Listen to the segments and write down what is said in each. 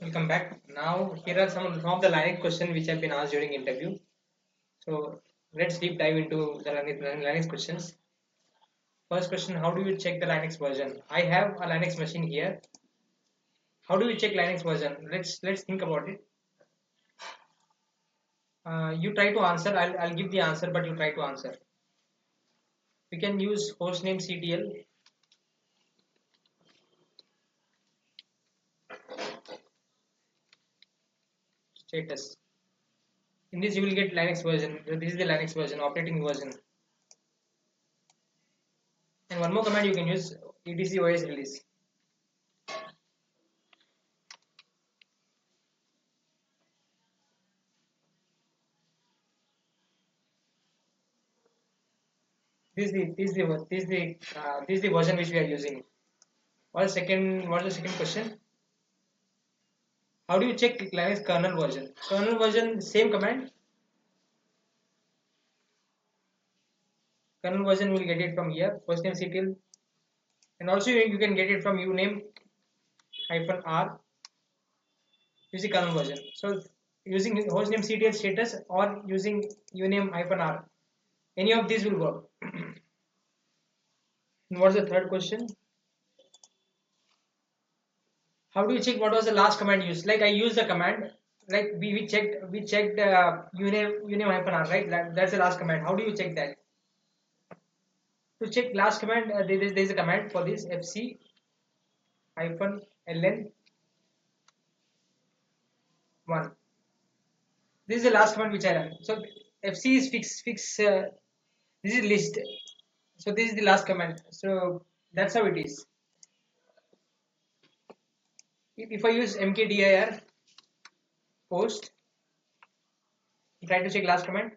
Welcome back. Now here are some of the Linux questions which have been asked during interview. So let's deep dive into the Linux questions. First question: how do you check the Linux version? I have a Linux machine here. How do you check Linux version? Let's think about it. You try to answer. I'll give the answer, but you try to answer. We can use hostname ctl. Status. In this you will get Linux version. This is the Linux version, operating version. And one more command you can use, etc os release. This is the version which we are using. What is the second question? How do you check Linux kernel version? Kernel version, same command. Kernel version will get it from here, hostname ctl, and also you can get it from uname -r. Use the kernel version. So using hostname ctl status or using uname -r, any of these will work. And what's the third question? How do you check what was the last command used? Like I used the command, like we checked uname -r, right? That's the last command. How do you check that? To check last command, there is a command for this, fc -ln 1. This is the last command which I run. So fc is fix. This is list. So this is the last command. So that's how it is. If I use mkdir post, try to check last command,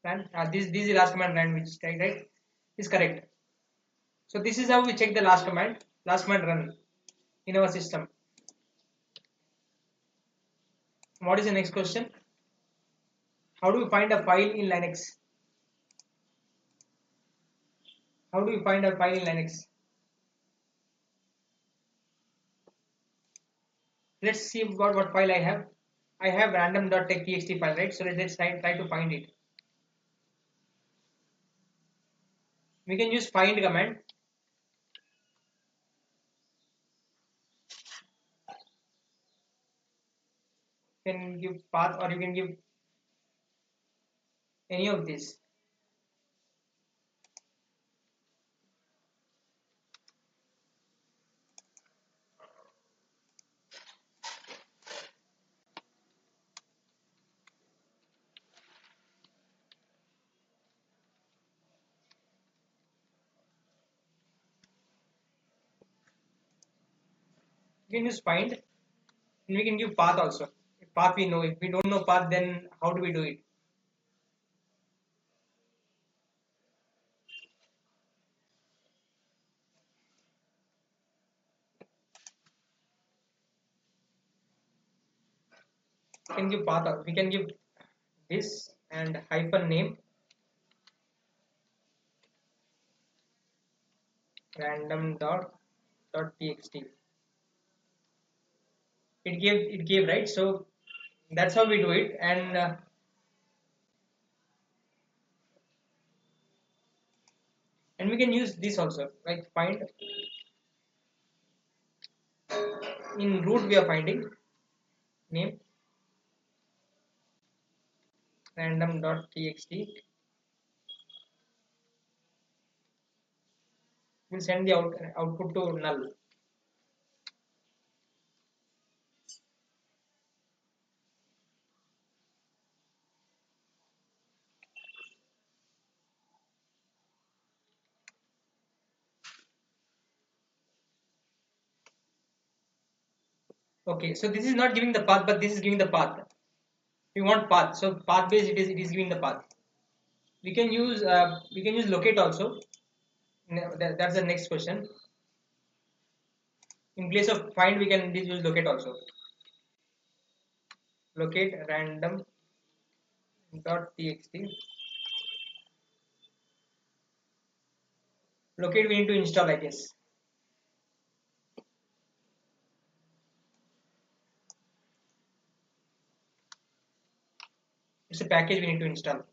run. This is the last command run, which right is correct. So this is how we check the last command run in our system. What is the next question? How do you find a file in Linux? How do you find a file in Linux? Let's see what file I have. I have random.txt file, right? So let's try to find it. We can use find command. You can give path or you can give any of these. We can use find, and we can give path also. If path we know, if we don't know path, then how do we do it? We can give path. We can give this and hyphen name random.txt. It gave right. So that's how we do it, and we can use this also, like find. In root we are finding name random.txt. We'll send the output to null. Okay, so this is not giving the path, but this is giving the path. We want path, so path based it is giving the path. We can use locate also. That's the next question. In place of find, we can use locate also. Locate random.txt. Locate we need to install, I guess. It's a package we need to install.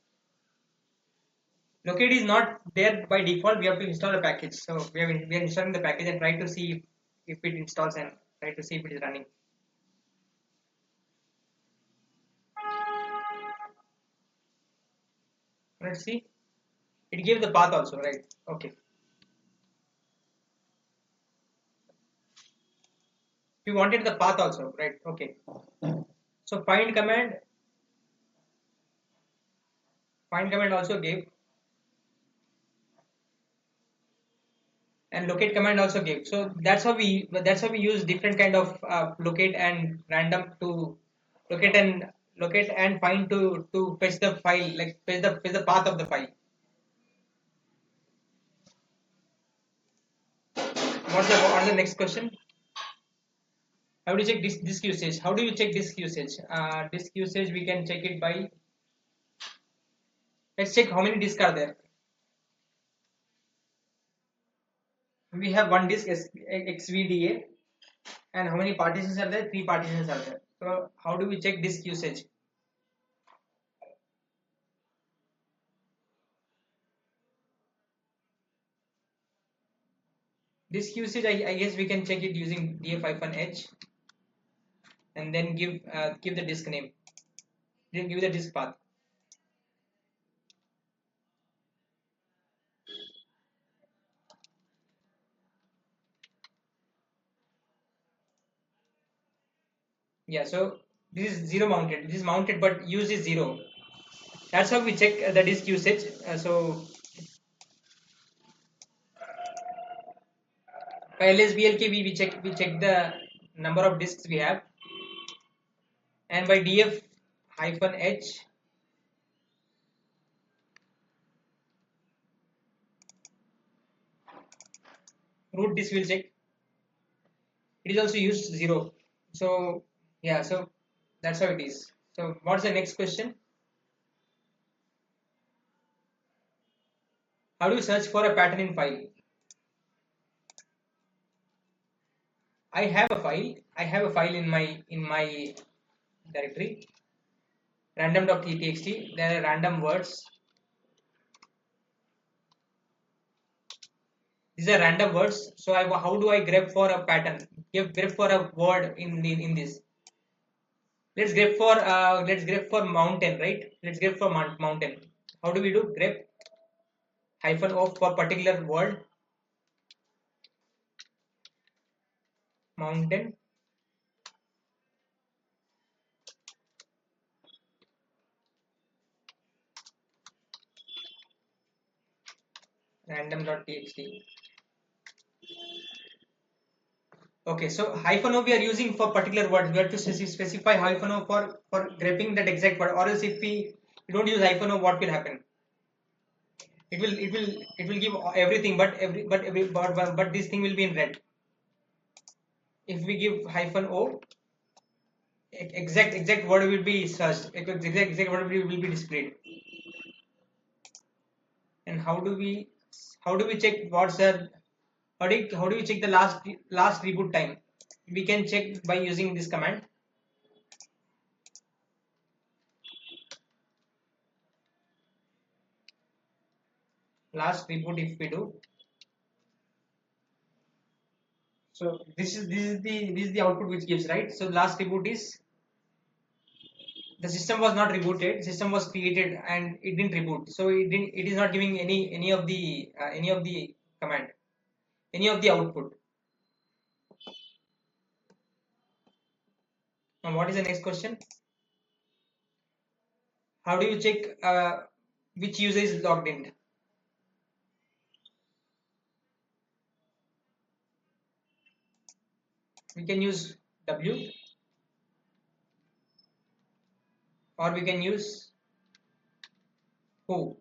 Locate is not there by default. We have to install a package. So we are installing the package and try to see if it installs and try to see if it is running. Let's see. It gave the path also, right? Okay. We wanted the path also, right? Okay. So find command also gave, and locate command also gave. So that's how we use different kind of locate and random to locate and find to fetch the file, like fetch the path of the file. What's the next question? How do you check disk usage? How do you check disk usage? Disk usage we can check it by, let's check how many disks are there. We have one disk XVDA, and how many partitions are there? 3 partitions are there. So how do we check disk usage? Disk usage, I guess we can check it using df-h and then give the disk name, then give the disk path. Yeah, so this is 0 mounted. This is mounted, but use is 0. That's how we check the disk usage. So by LSBLK we check the number of disks we have, and by df-h root disk will check. It is also used 0. So yeah, so that's how it is. So what's the next question? How do you search for a pattern in file? I have a file in my directory, random.txt. There are random words. These are random words. So how do I grep for a pattern? Grep for a word in this. Let's grep for mountain, right? Let's grep for mountain. How do we do? Grep -o for particular word, mountain, random.txt. Okay, so -o we are using for particular words. We have to specify -o for grabbing that exact word, or else if we don't use -o, what will happen? It will give everything, but this thing will be in red. If we give -o, exact word will be searched. Exact word will be displayed. And how do we check what's the how do you check the last reboot time? We can check by using this command. Last reboot, if we do, so this is the output which gives, right? So last reboot is the system was not rebooted, system was created and it didn't reboot, so it is not giving any of the command, any of the output. Now what is the next question? How do you check which user is logged in? We can use w, or we can use who.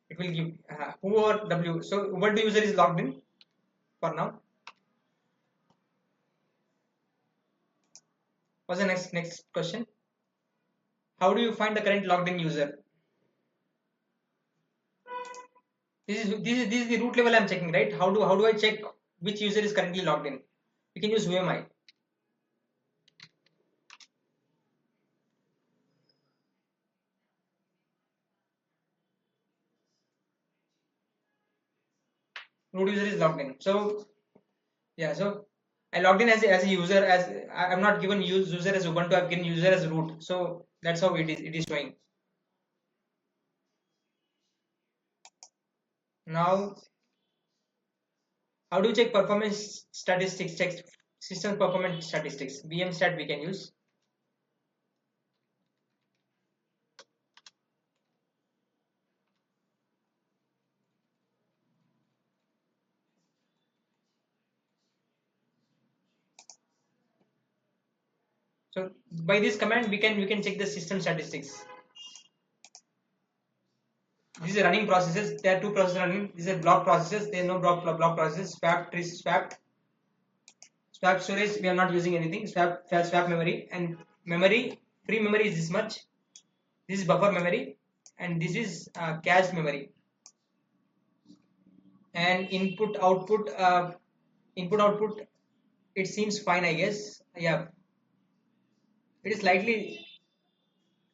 It will give who or w. So Ubuntu user is logged in for now. What's the next question? How do you find the current logged in user? This is the root level I'm checking, right? How do I check which user is currently logged in? We can use whoami. root user is logged in. So yeah, so I logged in as a user, as I'm not given user as Ubuntu, I've given user as root. So that's how it is showing. Now, how do you check performance statistics? Check system performance statistics. BM-stat we can use. So by this command we can check the system statistics. These are running processes. There are two processes running. These are block processes. There are no block processes. Swapped is swapped. Swap storage we are not using anything. Swap memory, and memory, free memory is this much. This is buffer memory, and this is cache memory. And input output. It seems fine, I guess. Yeah, it is slightly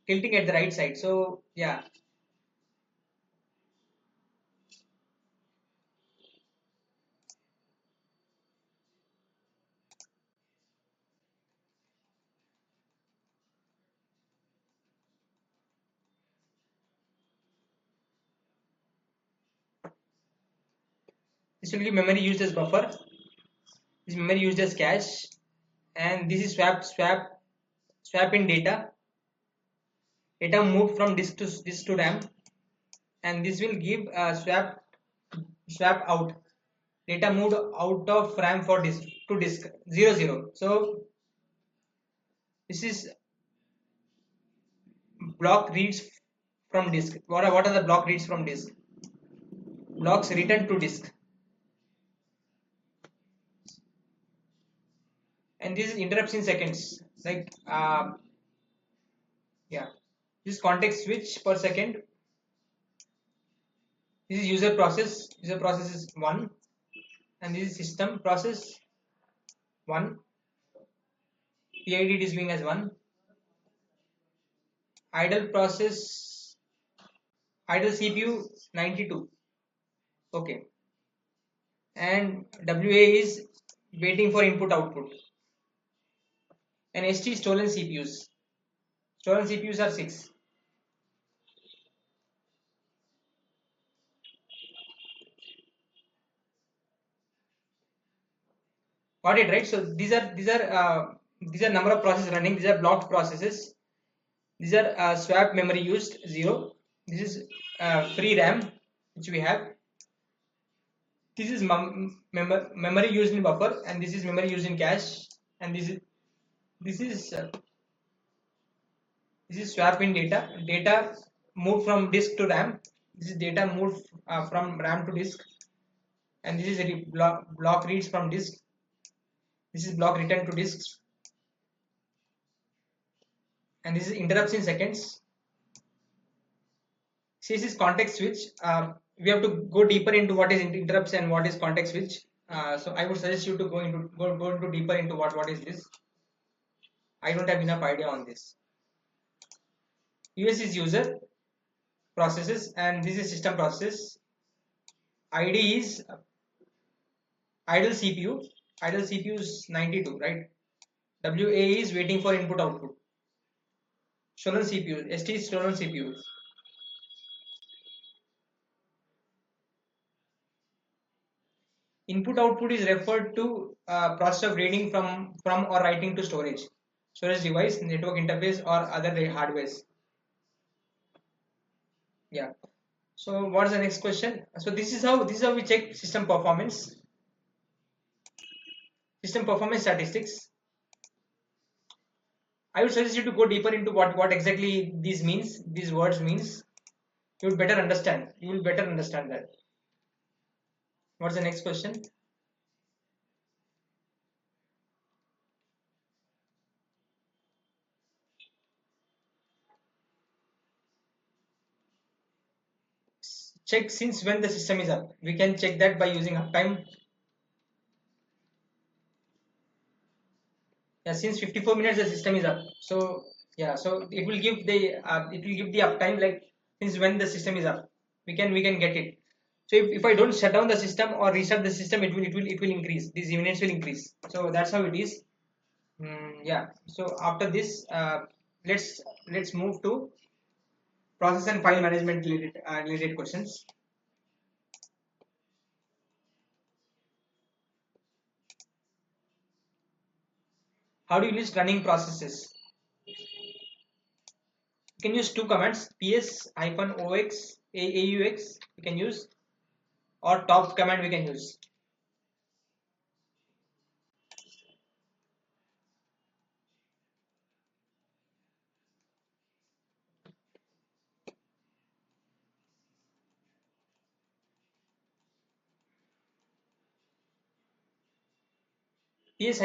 tilting at the right side. So yeah, this will give memory used as buffer. This memory used as cache, and this is swap in data. Data moved from disk to RAM, and this will give swap out. Data moved out of RAM for disk to disk 00. So this is block reads from disk. What are the block reads from disk? Blocks written to disk, and this is interrupts in seconds. Like yeah, this context switch per second. This is user process. User process is 1, and this is system process 1. PID is being as 1. Idle process, idle CPU 92. Okay, and WA is waiting for input output. And ST stolen CPUs. Stolen CPUs are 6. Got it, right? So these are number of processes running. These are blocked processes. These are swap memory used 0. This is free RAM which we have. This is memory used in buffer, and this is memory used in cache, and this is uh, this is swap in data. Data moved from disk to RAM. This is data moved from RAM to disk, and this is a block reads from disk. This is block return to disk, and this is interrupts in seconds. See, this is context switch. We have to go deeper into what is interrupts and what is context switch. So I would suggest you to go into deeper into what is this. I don't have enough idea on this. US is user processes, and this is system process. ID is idle CPU. Idle CPU is 92, right? WA is waiting for input output. Stolen CPU. ST is stolen CPU. Input output is referred to process of reading from or writing to storage device, network interface, or other hardwares. Yeah. So what is the next question? So this is how we check system performance. System performance statistics. I would suggest you to go deeper into what exactly these words means. You would better understand. You will better understand that. What's the next question? Check since when the system is up. We can check that by using uptime. Yeah, since 54 minutes the system is up. So yeah, so it will give the uptime, like since when the system is up. We can get it. So if I don't shut down the system or restart the system, it will increase. These units will increase. So that's how it is. Yeah. So after this, let's move to process and file management related questions. How do you list running processes? You can use two commands: ps-ox aux you can use, or top command we can use. ps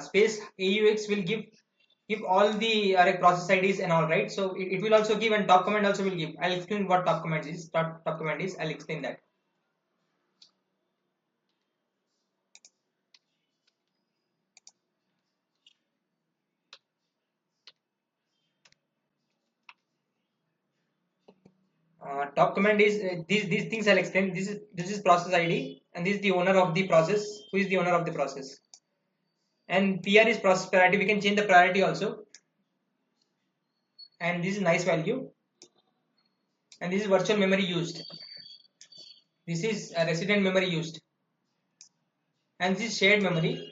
space aux will give all the process IDs and all, right? So it will also give, and top command also will give. I'll explain what top command is. Top command is, I'll explain that. Top command is these things I'll explain. This is process ID, and this is the owner of the process. Who is the owner of the process? And PR is process priority. We can change the priority also. And this is nice value. And this is virtual memory used. This is resident memory used. And this is shared memory.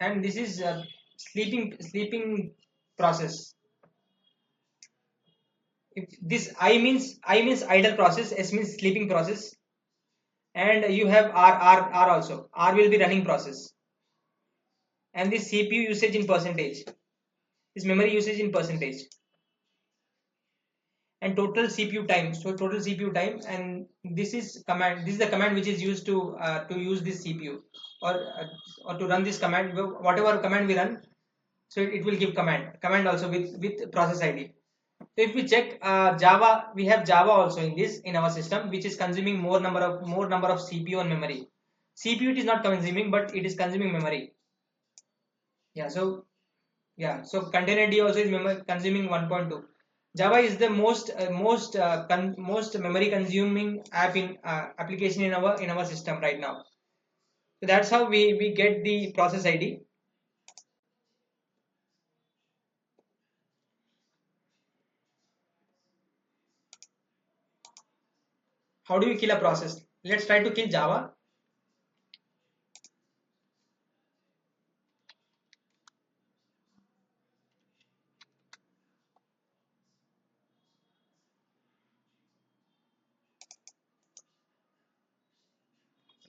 And this is sleeping process. If this I means idle process, S means sleeping process, and you have R also. R will be running process, and this CPU usage in percentage, this memory usage in percentage, and total CPU time. So total CPU time, and this is command. This is the command which is used to use this CPU, or or to run this command. Whatever command we run, so it will give command also with process ID. So if we check Java, we have Java also in our system, which is consuming more number of CPU and memory. CPU it is not consuming, but it is consuming memory. Yeah. So container D also is consuming 1.2. Java is the most memory consuming application in our system right now. So that's how we get the process ID. How do you kill a process? Let's try to kill Java.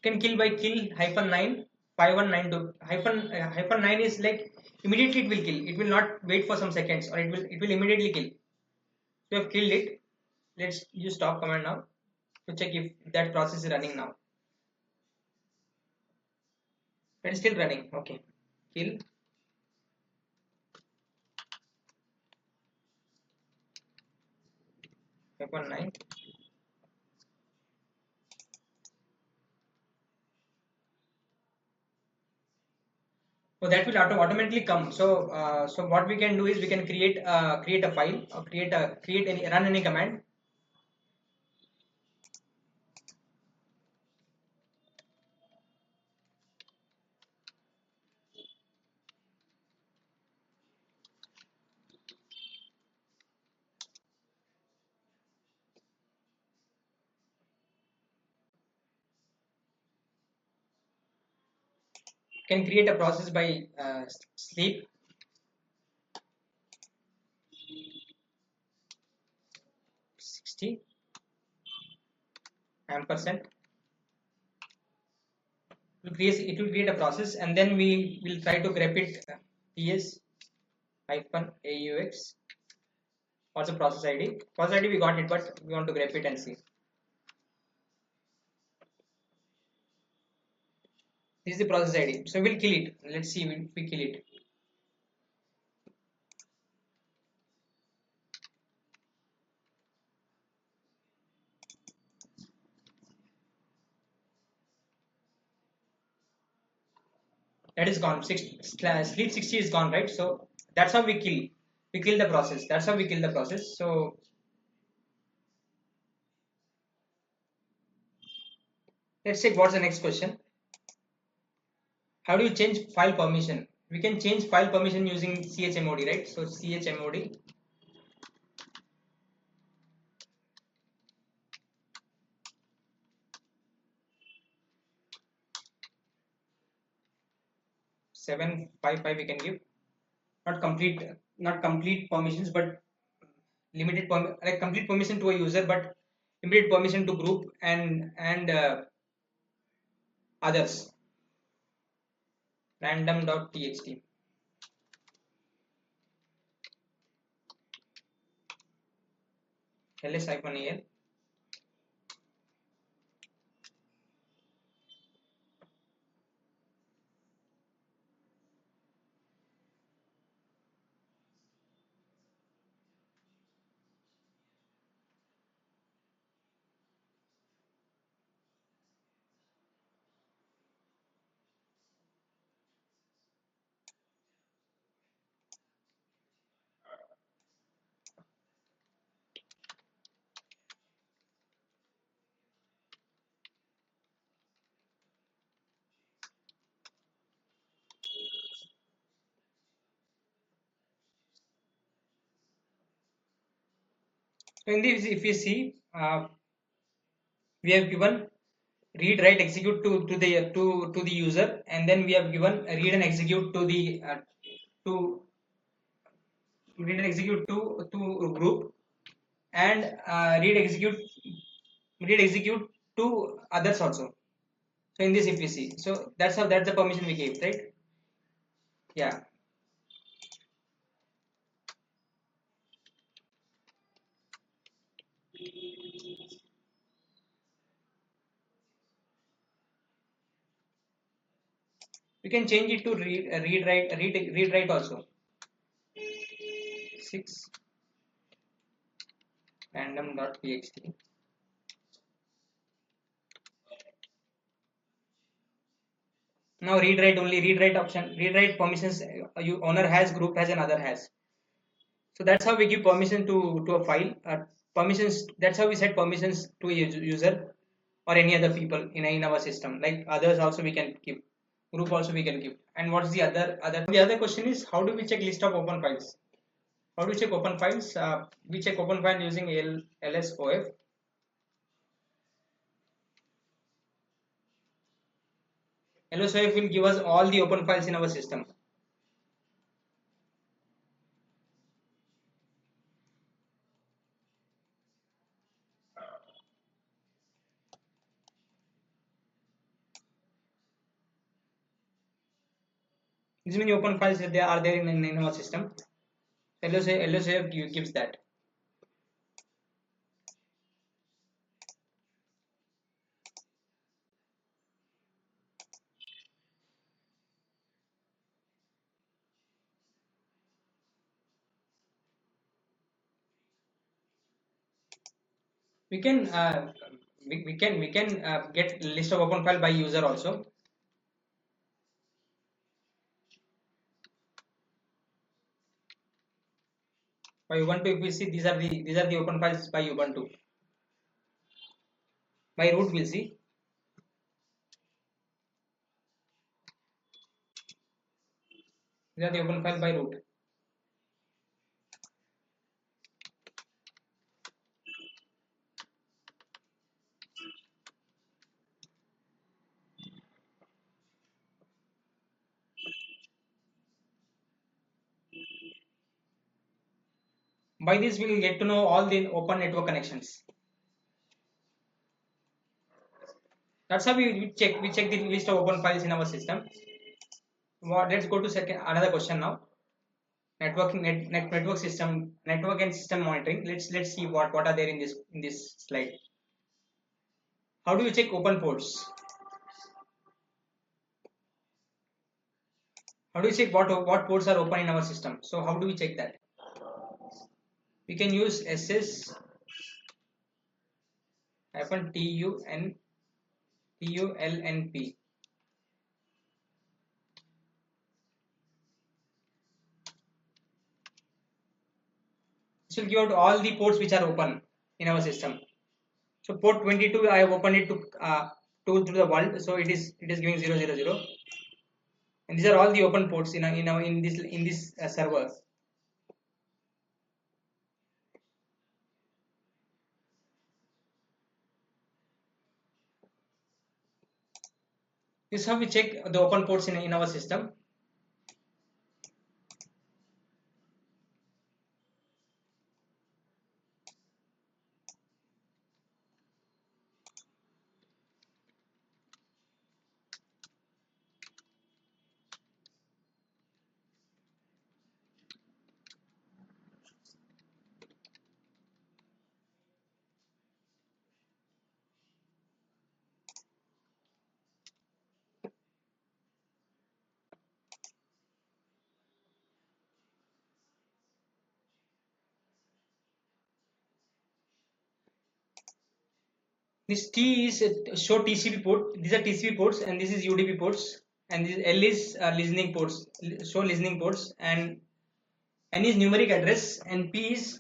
Can kill by kill -9 5192 hyphen 9 is like immediately it will kill. It will not wait for some seconds, or it will immediately kill. So you have killed it. Let's use stop command now to check if that process is running now. It is still running. Okay. Kill -9. So that will automatically come. So what we can do is we can create a file, or run any command. Can create a process by sleep /60 ampersand. It will create a process, and then we will try to grep it ps-aux. What's the process ID? Process ID we got it, but we want to grep it and see. This is the process ID. So we'll kill it. Let's see if we kill it. That is gone. Sleep 60 is gone, right? So that's how we kill. we kill the process. That's how we kill the process. So let's check what's the next question. How do you change file permission? We can change file permission using chmod, right? So chmod 755 we can give, not complete permissions, but like complete permission to a user, but immediate permission to group and others. Random.txt ls-al. So in this, if you see, we have given read, write, execute to the user, and then we have given read and execute to the to read and execute to group, and read execute to others also. So in this, if we see, so that's the permission we gave, right? Yeah. We can change it to read write also. 6 random.txt. Now read write only, read write option, read write permissions you owner has, group has, and other has. So that's how we give permission to a file. Permissions. That's how we set permissions to a user or any other people in our system. Like others also we can give, group also we can give. And what's the other? The other question is, how do we check list of open files? How do we check open files? We check open file using lsof. lsof will give us all the open files in our system. This many open files that are there in our system. lsof gives that. We can get list of open file by user also. By Ubuntu, if we see, these are the open files by Ubuntu. By root, we'll see. These are the open file by root. By this, we will get to know all the open network connections. That's how we check. We check the list of open files in our system. Let's go to another question now. Network system, network and system monitoring. Let's see what are there in this slide. How do you check open ports? How do you check what ports are open in our system? So how do we check that? We can use ss -tulnp. This will give out all the ports which are open in our system. So port 22, I have opened it to the world, so it is giving 000, and these are all the open ports in this server. This is how we check the open ports in our system. This T is show TCP port. These are TCP ports, and this is UDP ports, and this L is listening ports. Show listening ports, and N is numeric address, and P is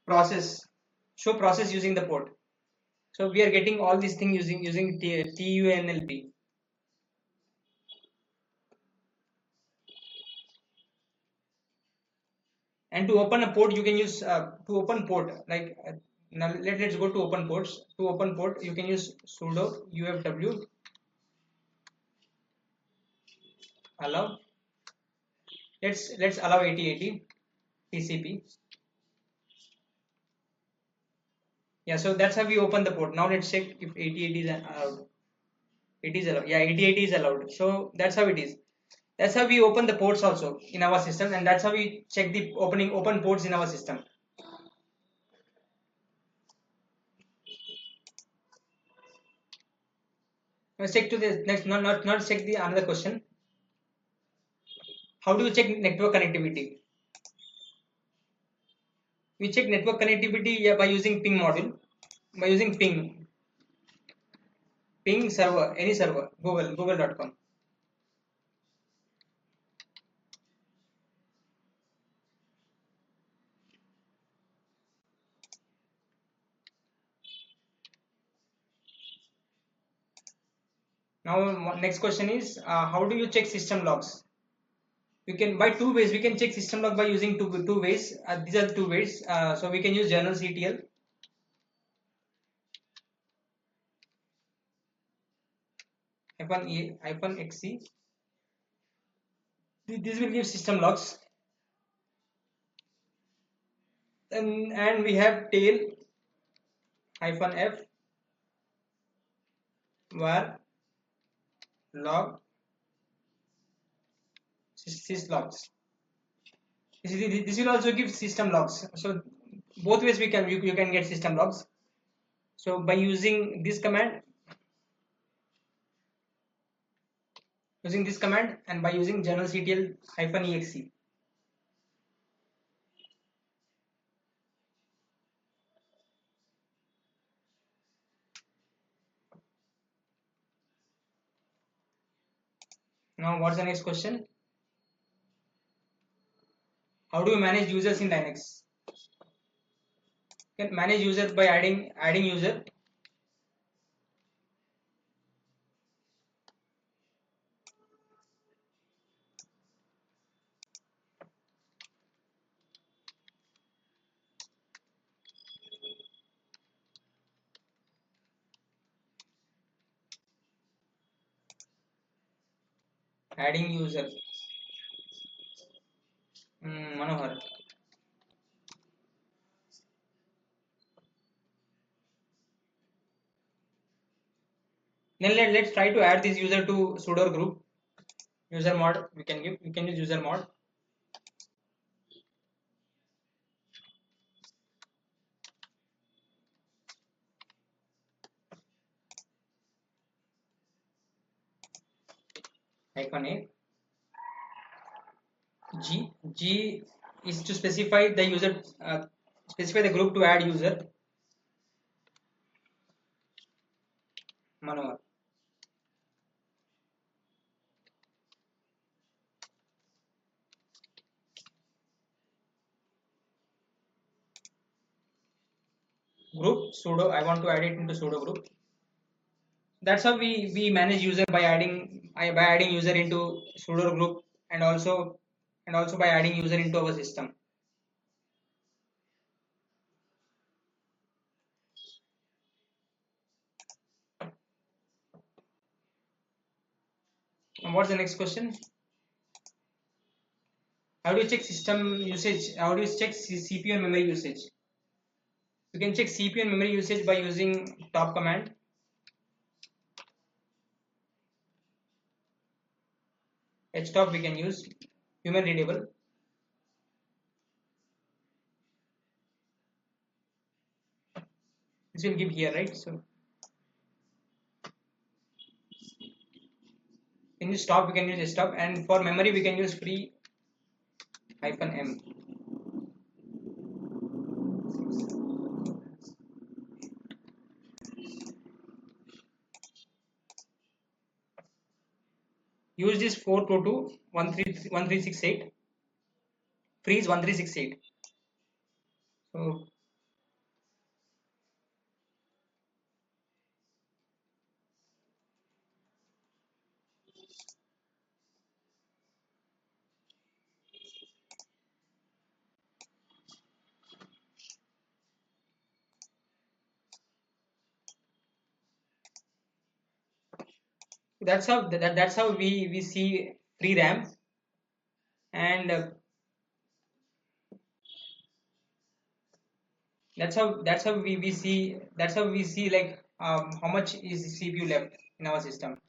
process. Show process using the port. So we are getting all these things using TUNLP. And to open a port, you can use to open port like now let's go to open ports. To open port, you can use sudo ufw allow. Let's allow 8080 TCP. Yeah, so that's how we open the port. Now let's check if 8080 is allowed. It is allowed. Yeah, 8080 is allowed. So that's how it is. That's how we open the ports also in our system, and that's how we check the open ports in our system. Let's check to the next. Not check the another question. How do you check network connectivity? We check network connectivity by using ping module, by using ping server, any server, google.com. Now next question is how do you check system logs? We can by two ways. We can check system log by using two ways. These are two ways. So we can use journalctl. -xc. This will give system logs. And we have tail -f var log syslogs. This will also give system logs. So both ways you can get system logs. So by using this command, and by using journalctl -exe. Now what's the next question? How do you manage users in Linux? You can manage users by adding user. Adding user. Manohar. Then let's try to add this user to sudo group. User mod we can use user mod. -a. G is to specify the user, specify the group to add user. Manohar. group sudo. I want to add it into sudo group. That's how we manage user by adding user into sudo group, and also by adding user into our system. And what's the next question? How do you check system usage? How do you check CPU and memory usage? You can check CPU and memory usage by using top command. htop we can use, human readable. This will give here, right? So can use stop, we can use stop, and for memory we can use free -m. Use this 422.13.1368, freeze 1368. So that's how we see free RAM, and that's how we see like how much is CPU left in our system.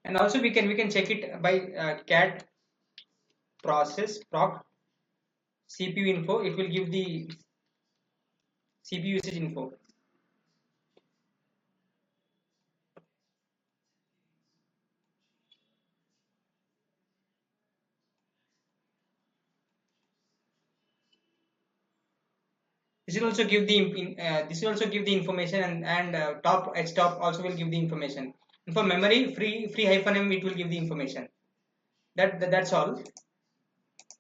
And also we can check it by cat process proc CPU info. It will give the CPU usage info. This will also give the information, and top htop also will give the information. And for memory, free -m, it will give the information. That's all.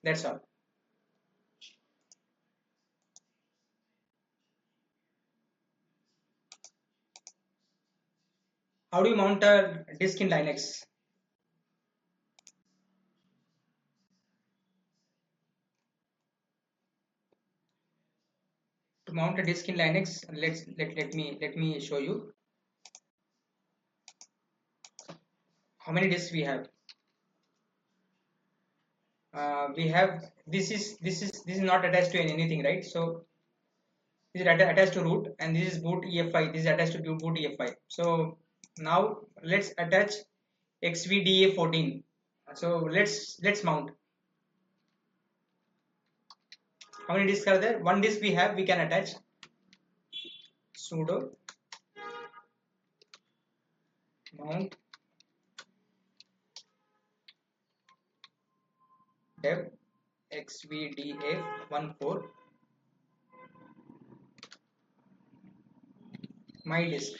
That's all. How do you mount a disk in Linux? To mount a disk in Linux, let me show you how many disks we have. We have this is not attached to anything, right? So this is attached to root, and this is boot EFI. This is attached to boot EFI. So now let's attach XVDA14. So let's mount. How many disks are there? One disk we have. We can attach. Sudo mount dev XVDA14 my disk.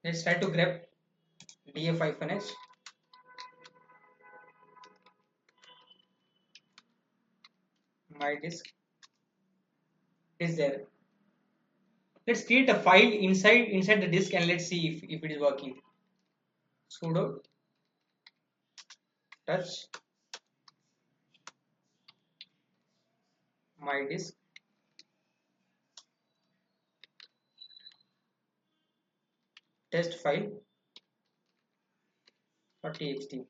Let's try to grab df-h. My disk is there. Let's create a file inside the disk, and let's see if it is working. Sudo touch my disk test file .txt.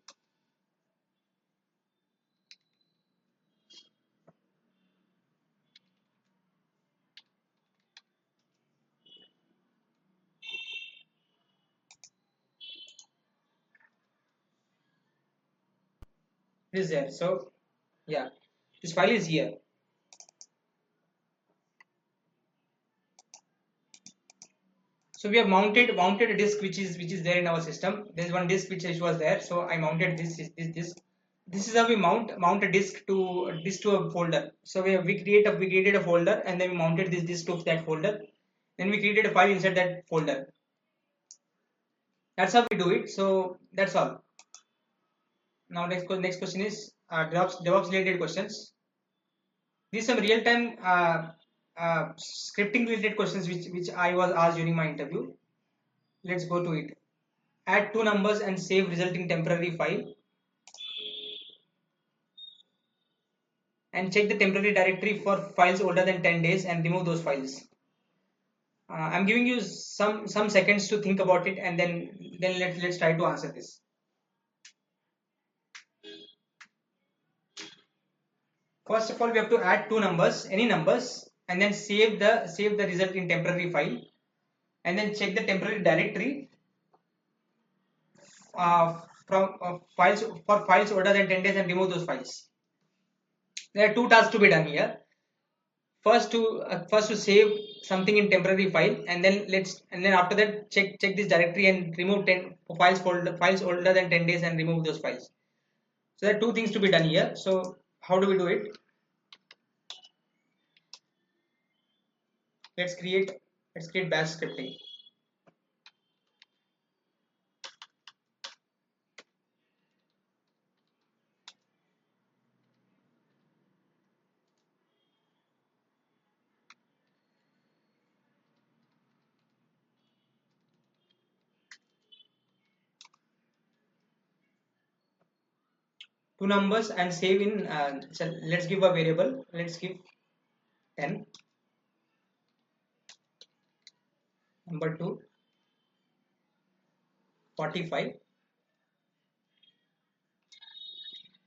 It is there. So yeah, this file is here. So we have mounted a disk which is there in our system. There is one disk which was there. So I mounted this disk. This is how we mount a disk to a folder. So we created a folder, and then we mounted this disk to that folder. Then we created a file inside that folder. That's how we do it. So that's all. Now next question is DevOps related questions. These some real time scripting related questions which I was asked during my interview. Let's go to it. Add two numbers and save resulting temporary file, and check the temporary directory for files older than 10 days and remove those files. I'm giving you some seconds to think about it, and then let's try to answer this. First of all, we have to add two numbers, any numbers, and then save the result in temporary file, and then check the temporary directory from files for files older than 10 days and remove those files. There are two tasks to be done here. First to save something in temporary file, and then after that check this directory and remove 10 files older than 10 days and remove those files. So there are two things to be done here. So how do we do it? Let's create bash scripting. Two numbers and save in so let's give a variable. Let's give 10, number 2 45.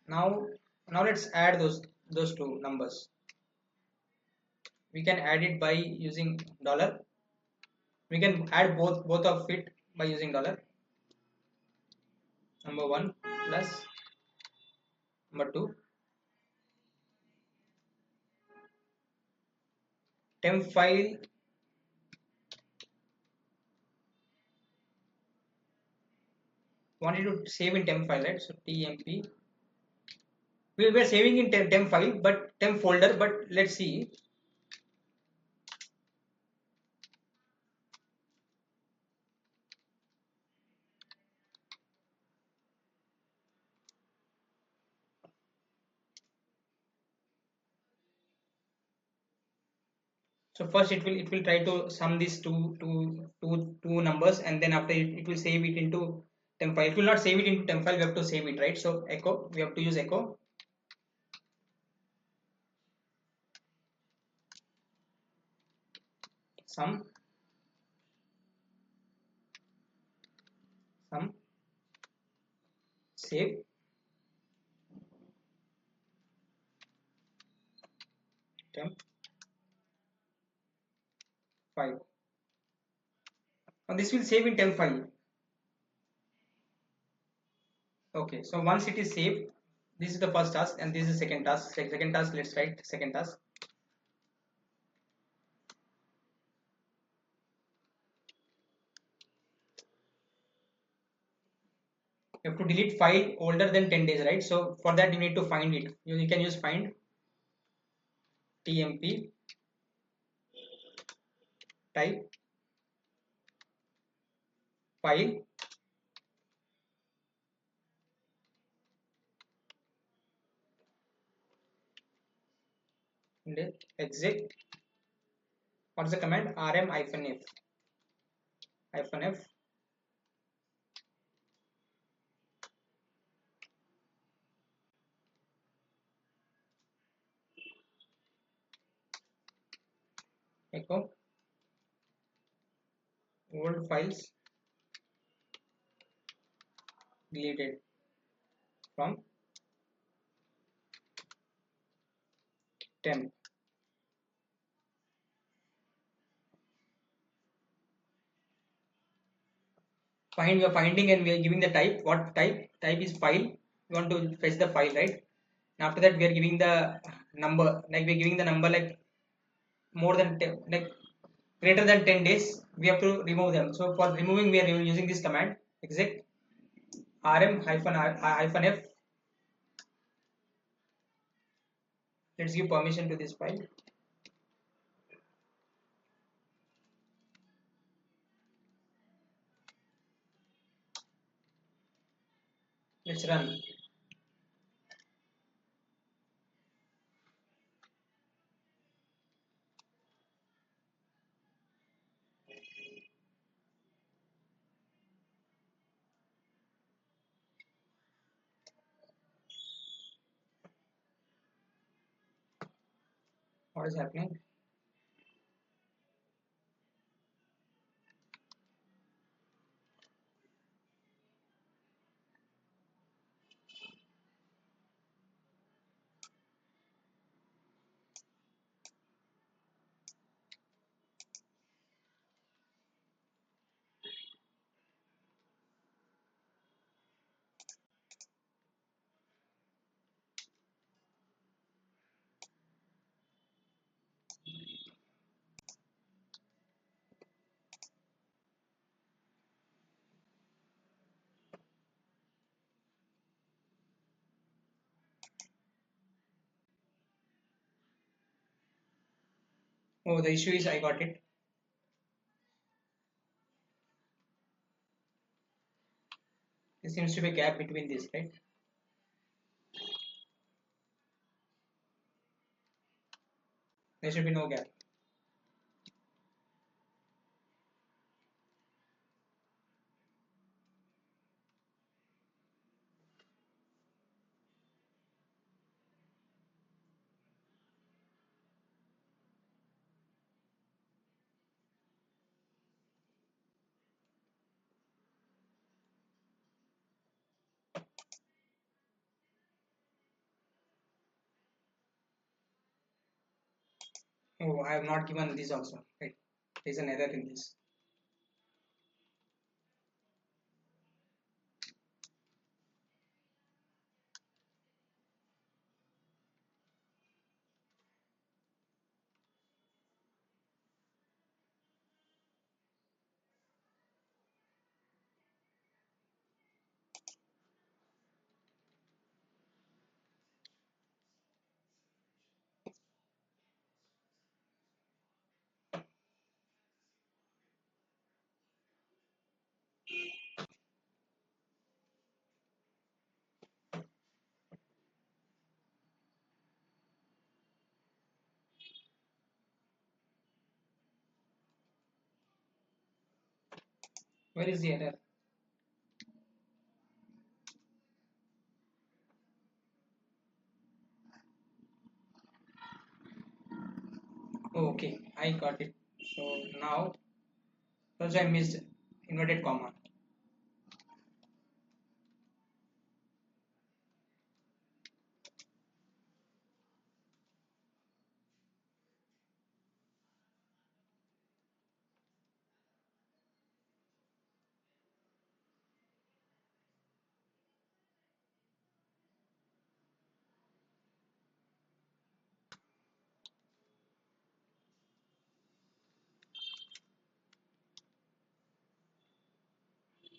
Now let's add those two numbers. We can add it by using dollar. We can add both of it by using dollar. Number 1 plus number 2 temp file wanted to save in temp file, right? So tmp, we were saving in temp file but temp folder, but let's see. So first it will try to sum these two numbers, and then after it will save it into temp file. It will not save it into temp file, we have to save it, right? So echo, we have to use echo sum save temp file. Now this will save in temp file. Okay, so once it is saved, this is the first task and this is the second task. Second task, let's write second task. You have to delete file older than 10 days, right? So for that you need to find it. You can use find tmp type file and exec. What's the command? rm-f echo old files deleted from temp. We are finding and we are giving the type. What type? Type is file. We want to fetch the file, right? And after that we are giving the number, like we are giving the number like more than 10, like greater than 10 days. We have to remove them. So for removing we are using this command exec rm-f. Let's give permission to this file. Let's run. What is happening? Oh, the issue is I got it. There seems to be a gap between this, right? There should be no gap. Oh, I have not given this also. Right. There is an error in this. Where is the error? Oh, okay, I got it. So now, also I missed inverted comma.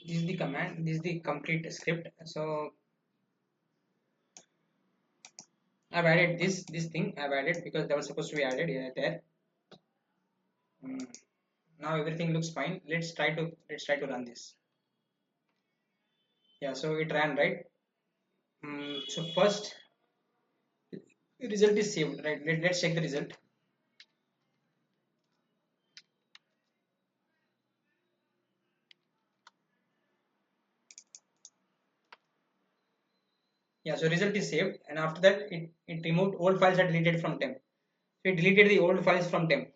This is the command. This is the complete script. So I've added this thing. I've added because that was supposed to be added there. Mm, Now everything looks fine. Let's try to run this. Yeah. So it ran, right. So first result is saved, right. Let's check the result. Yeah. So result is saved, and after that it removed old files are deleted from temp. So it deleted the old files from temp.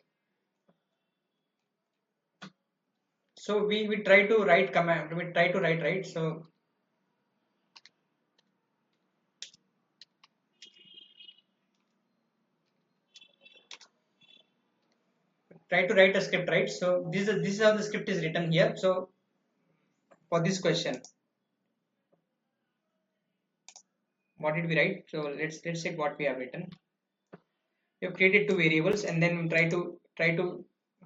So we try to write command. We try to write, right. So try to write a script, right. So this is how the script is written here. So for this question, what did we write? So let's check what we have written. We have created two variables and then try to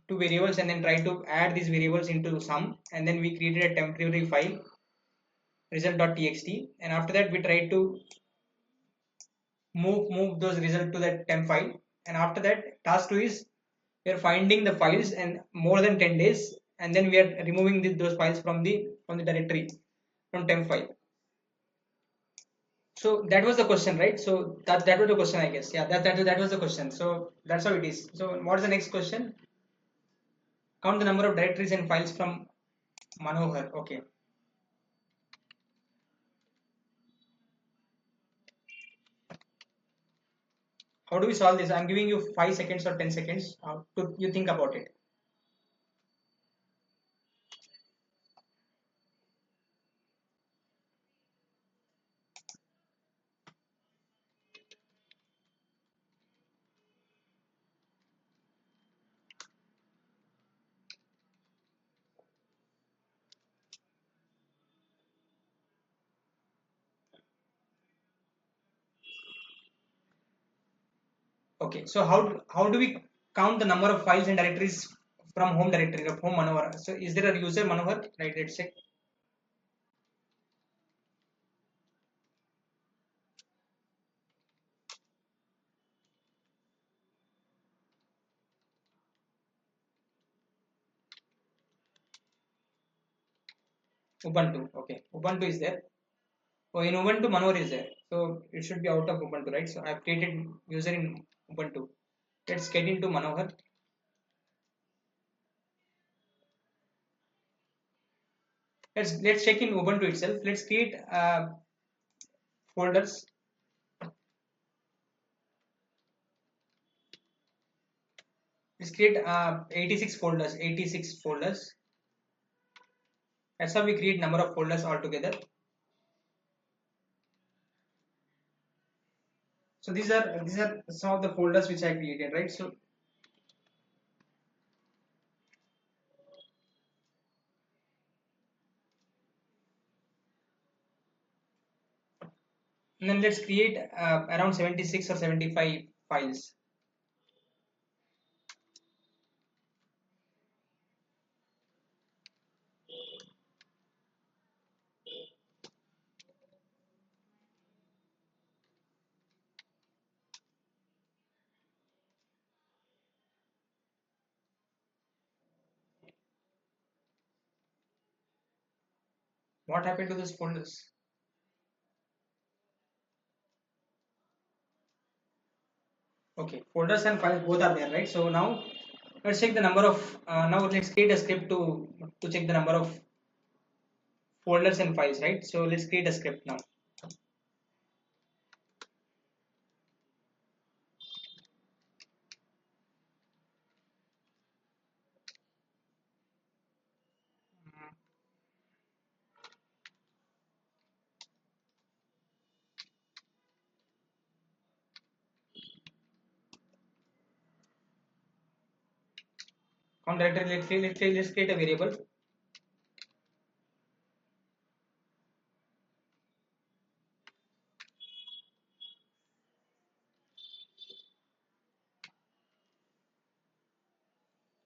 two variables and then try to add these variables into sum, and then we created a temporary file result.txt, and after that we try to move those results to that temp file, and after that task 2 is we are finding the files and more than 10 days, and then we are removing those files from the directory from temp file. So that was the question, right? So that was the question, I guess. Yeah, that was the question. So that's how it is. So what is the next question? Count the number of directories and files from Manohar. Okay. How do we solve this? I'm giving you 5 seconds or 10 seconds to you think about it. Okay. So how do we count the number of files and directories from home directory of home Manohar? So is there a user Manohar? Right. Let's check. Ubuntu. Okay. Ubuntu is there. Oh, in Ubuntu Manohar is there. So it should be out of Ubuntu, right? So I've created user in Ubuntu. Let's get into Manohar. Let's check in Ubuntu itself. Let's create folders. Let's create 86 folders. 86 folders. That's how we create number of folders altogether. So these are some of the folders which I created, right? So and then let's create around 76 or 75 files. What happened to those folders? Okay, folders and files both are there, right? So now let's check the number of now let's create a script to check the number of folders and files, right? So let's create a script now. On directory, let's create a variable.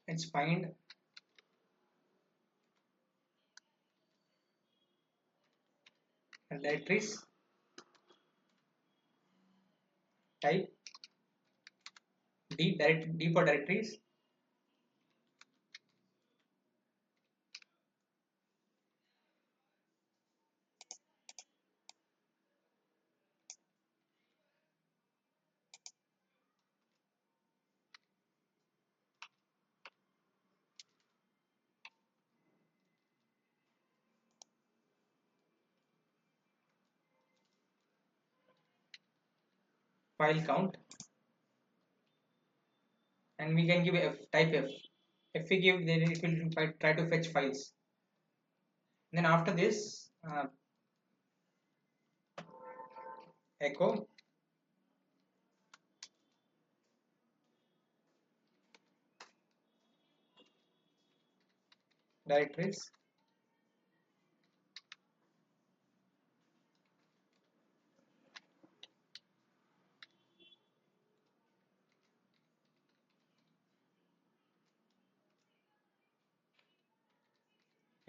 Let's find directories. Type D for directories. File count, and we can give f type f. If we give, then it will try to fetch files. Then after this, echo directories.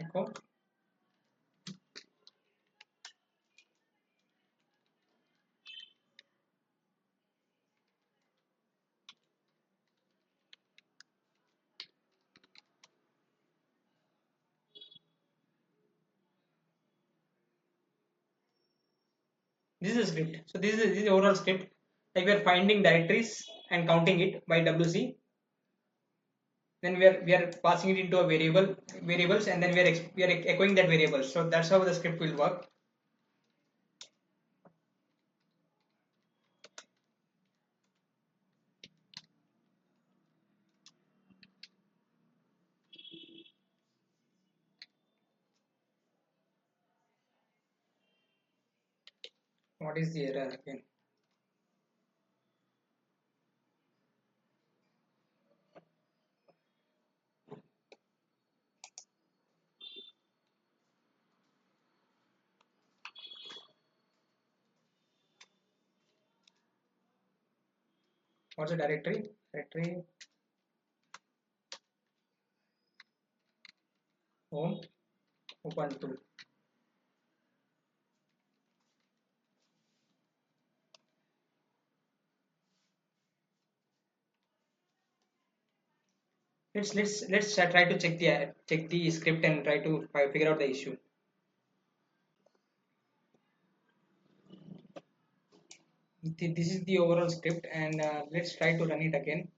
Echo This is a script. So this is the overall script. Like we are finding directories and counting it by WC. Then we are passing it into a variables, and then we are echoing that variable. So that's how the script will work. What is the error again? What's the directory? Directory home Ubuntu. Let's try to check the script and try to figure out the issue. This is the overall script, and let's try to run it again.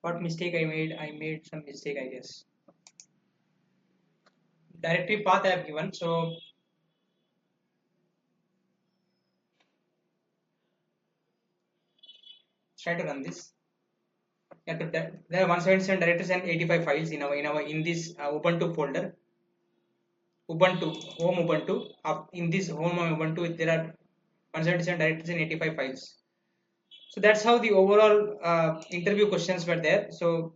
What mistake I made? I made some mistake, I guess. Directory path I have given, so try to run this. Yeah, there are 177 directories and 85 files in this Ubuntu folder. Ubuntu home Ubuntu. In this home Ubuntu, there are 177 directories and 85 files. So that's how the overall interview questions were there. So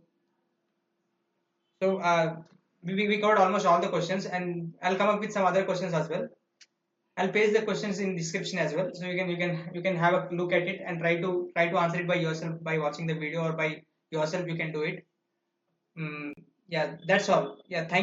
we covered almost all the questions, and I'll come up with some other questions as well. I'll paste the questions in description as well, so you can have a look at it and try to answer it by yourself by watching the video, or by yourself you can do it. Yeah, that's all. Yeah, thank